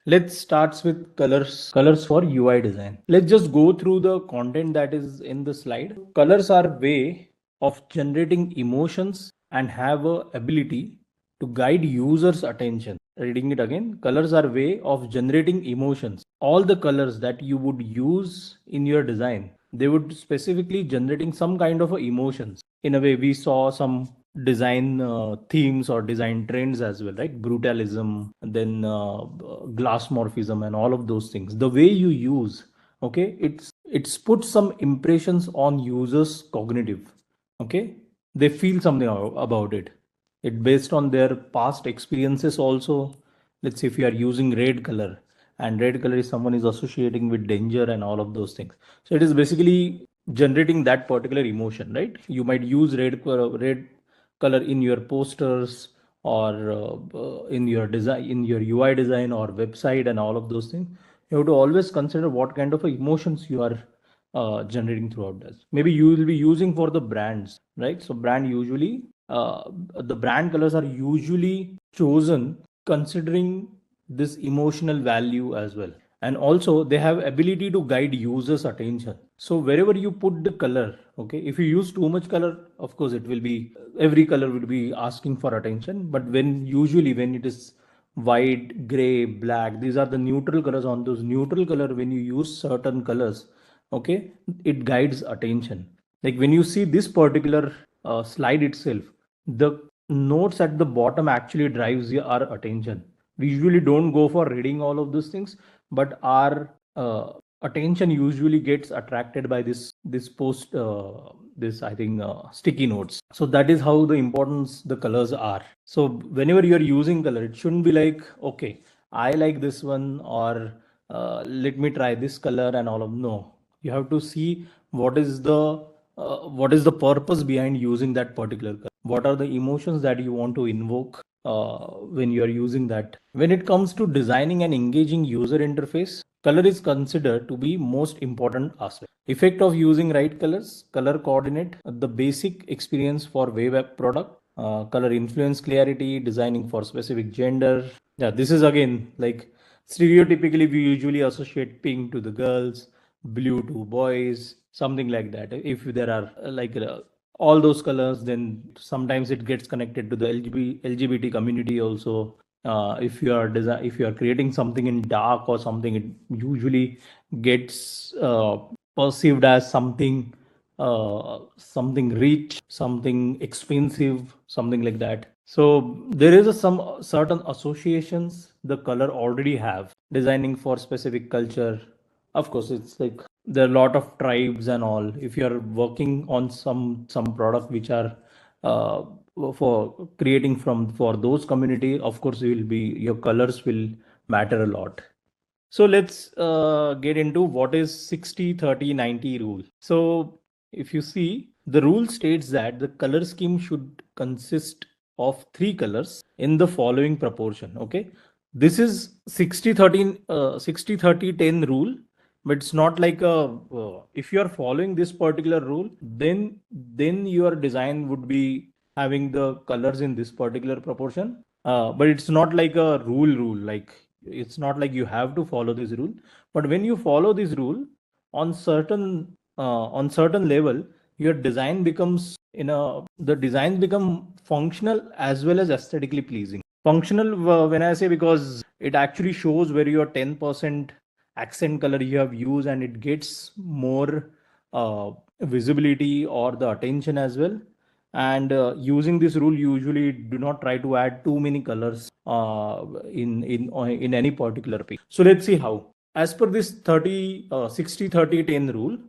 Let's start with colors for UI design. Let's just go through the content that is in the slide. Colors are way of generating emotions and have a ability to guide users attention. Reading it again, colors are way of generating emotions. All the colors that you would use in your design, they would specifically generating some kind of a emotions. In a way, we saw some design themes or design trends as well, right? Brutalism, then glass morphism, and all of those things. The way you use, okay, it's put some impressions on users' cognitive. Okay, they feel something about it. It based on their past experiences also. Let's say if you are using red color, and red color is someone is associating with danger and all of those things. So it is basically generating that particular emotion, right? You might use red color in your posters or in your design, in your UI design or website and all of those things. You have to always consider what kind of emotions you are generating throughout this. Maybe you will be using for the brands, right? So brand usually the brand colors are usually chosen considering this emotional value as well, and also they have ability to guide users attention. So wherever you put the color, okay, if you use too much color, of course it will be, every color will be asking for attention. But when it is white, gray, black, these are the neutral colors. On those neutral color, when you use certain colors, okay, it guides attention. Like when you see this particular slide itself, the notes at the bottom actually drives our attention. We usually don't go for reading all of those things, but our attention usually gets attracted by this post this, I think, sticky notes. So that is how the importance the colors are. So whenever you're using color, it shouldn't be like, okay, I like this one, or let me try this color and all of. No, you have to see what is the purpose behind using that particular color. What are the emotions that you want to invoke when you are using that. When it comes to designing an engaging user interface, color is considered to be most important aspect. Effect of using right colors, color coordinate, the basic experience for web app product, color influence clarity, designing for specific gender. Yeah, this is again like stereotypically we usually associate pink to the girls, blue to boys, something like that. If there are all those colors, then sometimes it gets connected to the LGBT community also. If you are creating something in dark or something, it usually gets perceived as something rich, something expensive, something like that. So there is some certain associations the color already have. Designing for specific culture, of course, it's like there are a lot of tribes and all. If you are working on some product which are uh, for creating from for those community, of course you will be, your colors will matter a lot. So let's get into what is 60-30-90 rule. So if you see, the rule states that the color scheme should consist of three colors in the following proportion. Okay. This is 60-30, 60-30-10 rule, but it's not like a, if you are following this particular rule, then your design would be having the colors in this particular proportion. But it's not like a rule, like it's not like you have to follow this rule. But when you follow this rule on certain level, your design becomes in a the designs become functional as well as aesthetically pleasing. Functional, when I say, because it actually shows where your 10% accent color you have used, and it gets more visibility or the attention as well. And using this rule, you usually do not try to add too many colors in any particular piece. So let's see how. As per this 60-30-10 rule,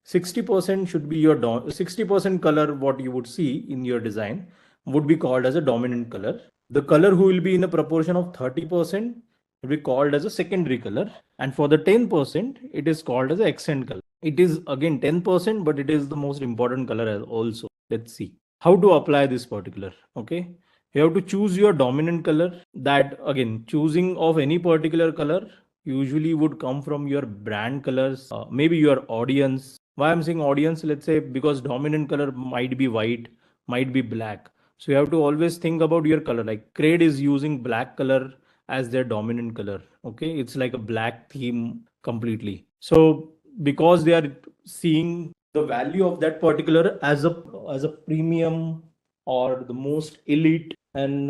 60% should be your 60% color what you would see in your design would be called as a dominant color. The color who will be in a proportion of 30% will be called as a secondary color, and for the 10% it is called as an accent color. It is again 10%, but it is the most important color also. Let's see how to apply this particular. Okay, you have to choose your dominant color. That again, choosing of any particular color usually would come from your brand colors, maybe your audience. Why I'm saying audience, let's say, because dominant color might be white, might be black. So you have to always think about your color. Like Crade is using black color as their dominant color. Okay, it's like a black theme completely. So because they are seeing the value of that particular as a premium or the most elite and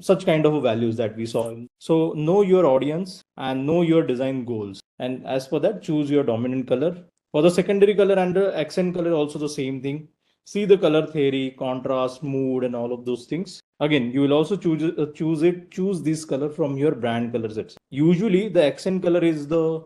such kind of values that we saw. So know your audience and know your design goals, and as for that, choose your dominant color. For the secondary color and the accent color, also the same thing. See the color theory, contrast, mood, and all of those things. Again, you will also choose this color from your brand color sets. Usually, the accent color is the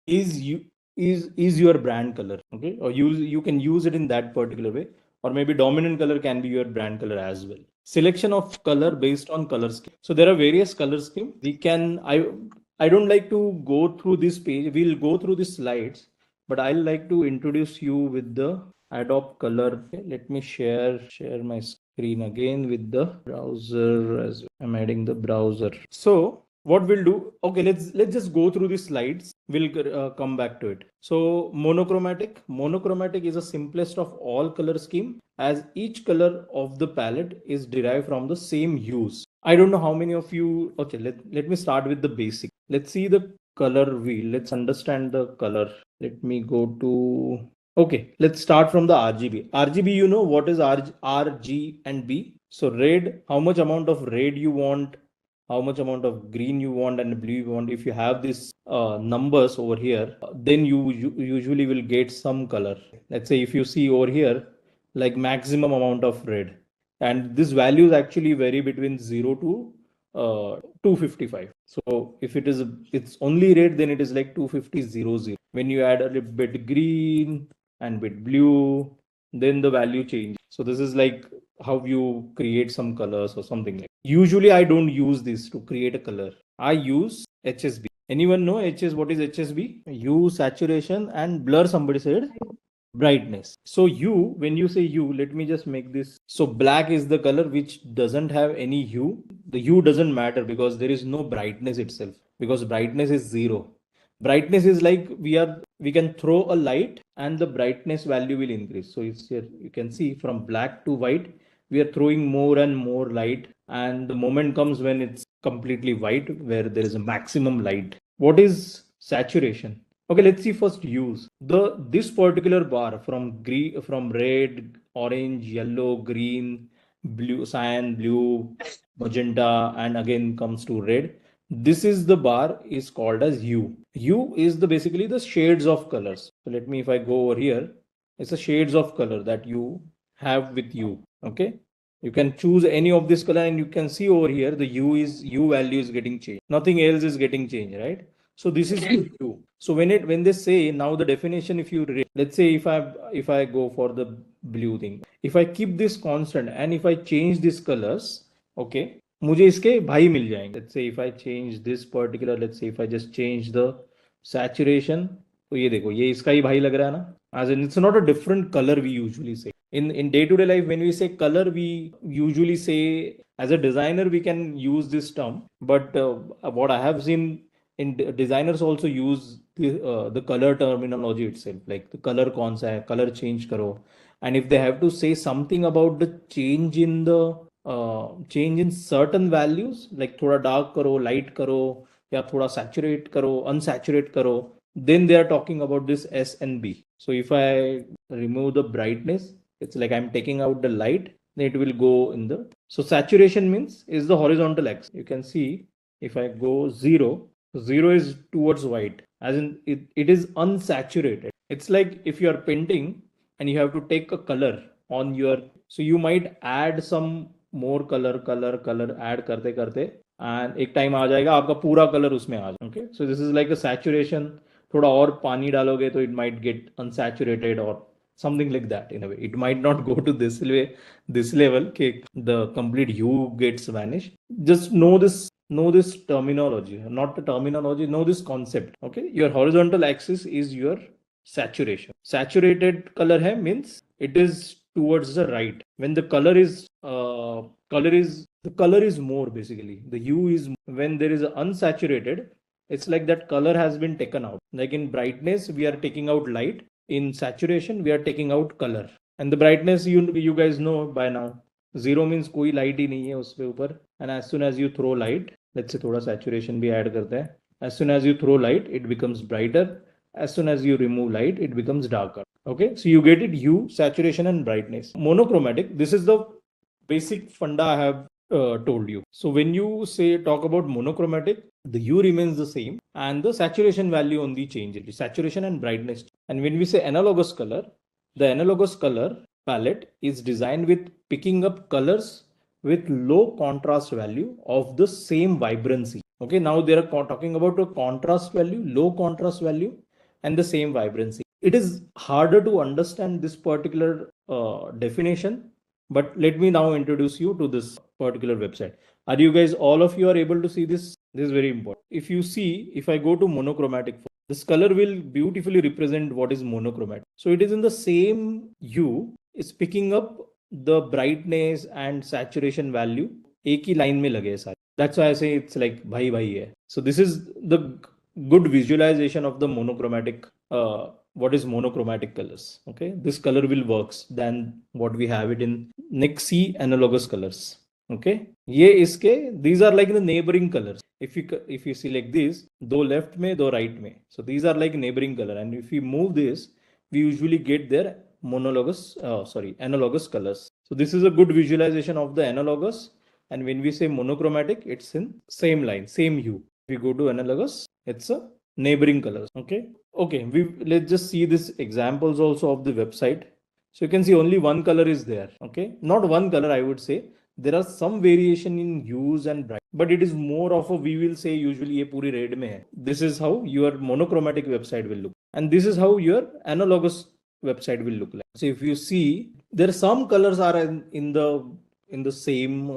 is you is your brand color. Okay, or you can use it in that particular way, or maybe dominant color can be your brand color as well. Selection of color based on color scheme. So there are various color scheme. We can I don't like to go through this page. We'll go through the slides, but I'll like to introduce you with the Adobe color. Okay, let me share my screen again with the browser as I'm adding the browser. So what we'll do, okay, let's just go through the slides. We'll come back to it. So monochromatic is the simplest of all color scheme, as each color of the palette is derived from the same hues. I don't know how many of you, okay, let me start with the basic. Let's see the color wheel. Let's understand the color. Let me go to, okay, let's start from the RGB. RGB, you know what is R, G and B? So red, how much amount of red you want, how much amount of green you want and blue you want. If you have these numbers over here, then you usually will get some color. Let's say if you see over here, like maximum amount of red, and this values actually vary between 0 to 255. So if it's only red, then it is like 250 0 0. When you add a little bit green and bit blue, then the value changes. So this is like how you create some colors or something like. Usually I don't use this to create a color. I use HSB. Anyone know what is HSB? Hue, saturation and blur, somebody said brightness. So when you say hue, let me just make this. So black is the color which doesn't have any hue. The hue doesn't matter because there is no brightness itself, because brightness is 0. Brightness is like we can throw a light and the brightness value will increase. So it's here, you can see from black to white, we are throwing more and more light, and the moment comes when it's completely white, where there is a maximum light. What is saturation? Okay, let's see first hues. This particular bar from red, orange, yellow, green, blue, cyan, blue, magenta, and again comes to red. This is the bar is called as hue. Hue is the basically the shades of colors. So let me, if I go over here, it's the shades of color that you have with you. Okay. You can choose any of this color, and you can see over here the hue value is getting changed. Nothing else is getting changed, right? So this is hue. So when they say now the definition, if you read, let's say if I go for the blue thing, if I keep this constant and if I change these colors, okay, मुझे इसके भाई मिल जाएंगे. Let's say if I change this particular, let's say if I just change the saturation, तो ये देखो ये इसका ही भाई लग रहा है ना. As in it's not a different color we usually say. In day-to-day life, when we say color, we usually say, as a designer we can use this term, but what I have seen in designers also use the color terminology itself, like the color kaun sa hai, color change karo. And if they have to say something about the change in certain values, like thoda dark karo, light karo, या थोड़ा saturate करो, unsaturate करो, then they are talking about this S and B. So if I remove the brightness, it's like I'm taking out the light, then it will go in the. So saturation means is the horizontal axis. You can see if I go 0, 0 is towards white, as in it is unsaturated. It's like if you are painting and you have to take a color on your, so you might add some more color add करते करते and एक time आ जाएगा आपका पूरा colour उसमें आ जाए. Okay, so this is like a saturation. थोड़ा और पानी डालोगे तो it might get unsaturated or something like that. In a way it might not go to this level कि the complete hue gets vanished. Just know this terminology, not the terminology, know this concept. Okay, your horizontal axis is your saturation. Saturated color hai means it is towards the right. When the color is more, basically the hue is, when there is unsaturated, it's like that color has been taken out. Like in brightness we are taking out light, in saturation we are taking out color. And the brightness, you guys know by now, 0 means कोई light ही नहीं है उसके ऊपर, and as soon as you throw light, let's say थोड़ा saturation भी add करते हैं. As soon as you throw light, it becomes brighter. As soon as you remove light, it becomes darker. Okay, so you get it, hue, saturation, and brightness. Monochromatic, this is the basic funda I have told you. So when you say talk about monochromatic, the hue remains the same and the saturation value only changes, saturation and brightness. And when we say analogous color, the analogous color palette is designed with picking up colors with low contrast value of the same vibrancy. Okay, now they are talking about a contrast value, low contrast value, and the same vibrancy. It is harder to understand this particular definition, but let me now introduce you to this particular website. Are you guys, all of you are able to see this? This is very important. If you see, if I go to monochromatic, this color will beautifully represent what is monochromatic. So it is in the same hue, it's picking up the brightness and saturation value एक ही line में लगे हैं सारे. That's why I say it's like भाई भाई है. So this is the good visualization of the monochromatic, what is monochromatic colors. Okay, this color will works than what we have it in next C analogous colors. Okay, ये इसके, these are like the neighboring colors. If you see like this, दो left में दो right में, so these are like neighboring color, and if we move this, we usually get their analogous colors. So this is a good visualization of the analogous, and when we say monochromatic, it's in same line, same hue. If we go to analogous, it's a neighboring colors. Okay, let's just see this examples also of the website. So you can see only one color is there. Okay, not one color, I would say there are some variation in hues and bright, but it is more of a, we will say usually ये पूरी red में है. This is how your monochromatic website will look, and this is how your analogous website will look like. So if you see, there are some colors are in the same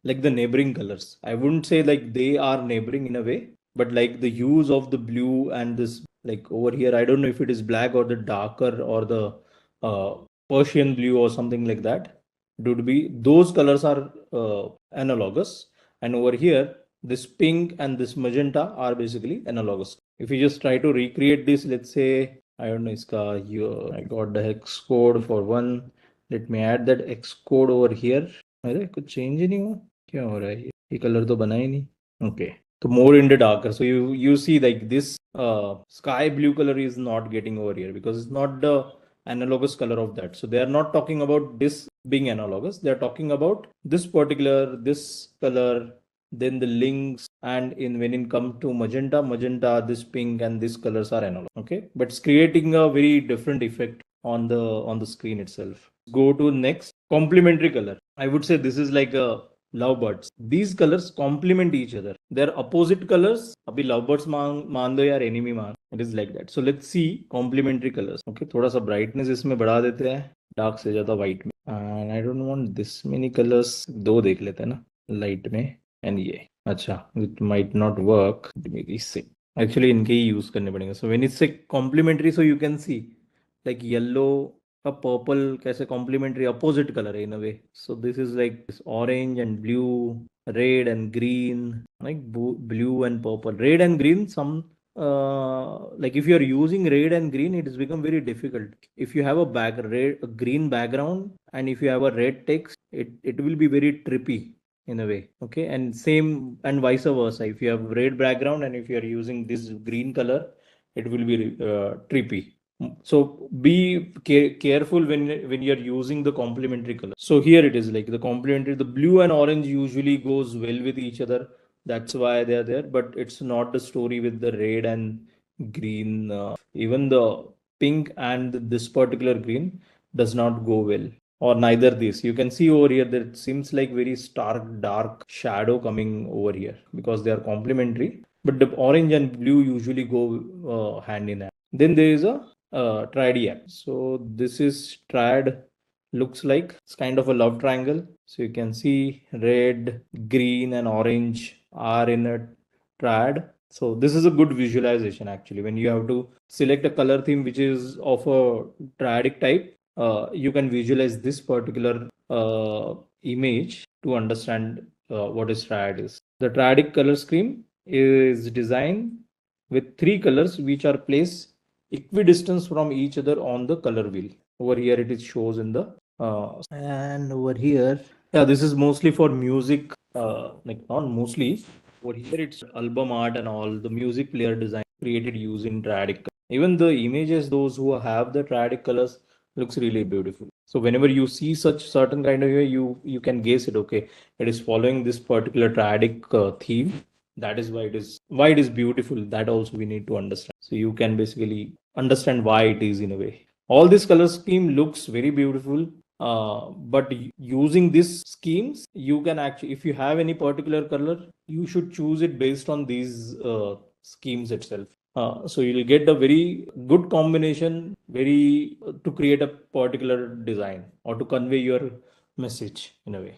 like the neighboring colors. I wouldn't say like they are neighboring in a way, but like the hues of the blue and this, like over here, I don't know if it is black or the darker or the Persian blue or something like that. It would be, those colors are analogous, and over here this pink and this magenta are basically analogous. If you just try to recreate this, let's say I don't know, iska here I got the hex code for one. Let me add that hex code over here. अरे कुछ change ही नहीं हुआ, क्या हो रहा है ये colour तो बना ही नहीं. Okay, so more in the darker, so you see like this sky blue color is not getting over here because it's not the analogous color of that. So they are not talking about this being analogous, they are talking about this particular, this color, then the links, and in when it comes to magenta, this pink and these colors are analog. Okay, but it's creating a very different effect on the screen itself. Go to next, complementary color. I would say this is like a lovebirds. These colors complement each other. They're opposite colors. अभी lovebirds मान दो यार, enemy मान. It is like that. So let's see complementary colors. Okay, थोड़ा सा brightness इसमें बढ़ा देते हैं, dark से ज़्यादा white में. And I don't want this many colors. दो देख लेते हैं ना, light में and ये. अच्छा, it might not work. इससे actually इनके ही use करने पड़ेंगे. So when it's a complementary, so you can see like yellow a purple कैसे complementary opposite color in a way. So this is like this orange and blue, red and green, like blue and purple, red and green. Some like if you are using red and green, it has become very difficult. If you have a green background and if you have a red text, it will be very trippy in a way. Okay, and same and vice versa. If you have red background and if you are using this green color, it will be trippy. So be careful when you're using the complementary color. So here it is like the complementary, the blue and orange usually goes well with each other. That's why they're there, but it's not the story with the red and green. Even the pink and this particular green does not go well, or neither this. You can see over here that it seems like very stark dark shadow coming over here because they are complementary, but the orange and blue usually go hand in hand. Then there is a triad. So this is triad, looks like it's kind of a love triangle. So you can see red, green and orange are in a triad. So this is a good visualization actually. When you have to select a color theme which is of a triadic type, you can visualize this particular image to understand what is triad is. The triadic color scheme is designed with three colors which are placed equidistance from each other on the color wheel. Over here it is shows in the and over here, yeah, this is mostly for music, like not mostly, Over here, it's album art and all the music player design created using Tradic. Even the images, those who have the Tradic colors, looks really beautiful. So whenever you see such certain kind of way, you can guess it. Okay, it is following this particular Tradic theme. That is why it is beautiful. That also we need to understand. So you can basically understand why it is in a way. All this color scheme looks very beautiful. But using these schemes, you can actually, if you have any particular color, you should choose it based on these schemes itself. So you'll get a very good combination, very to create a particular design or to convey your message in a way.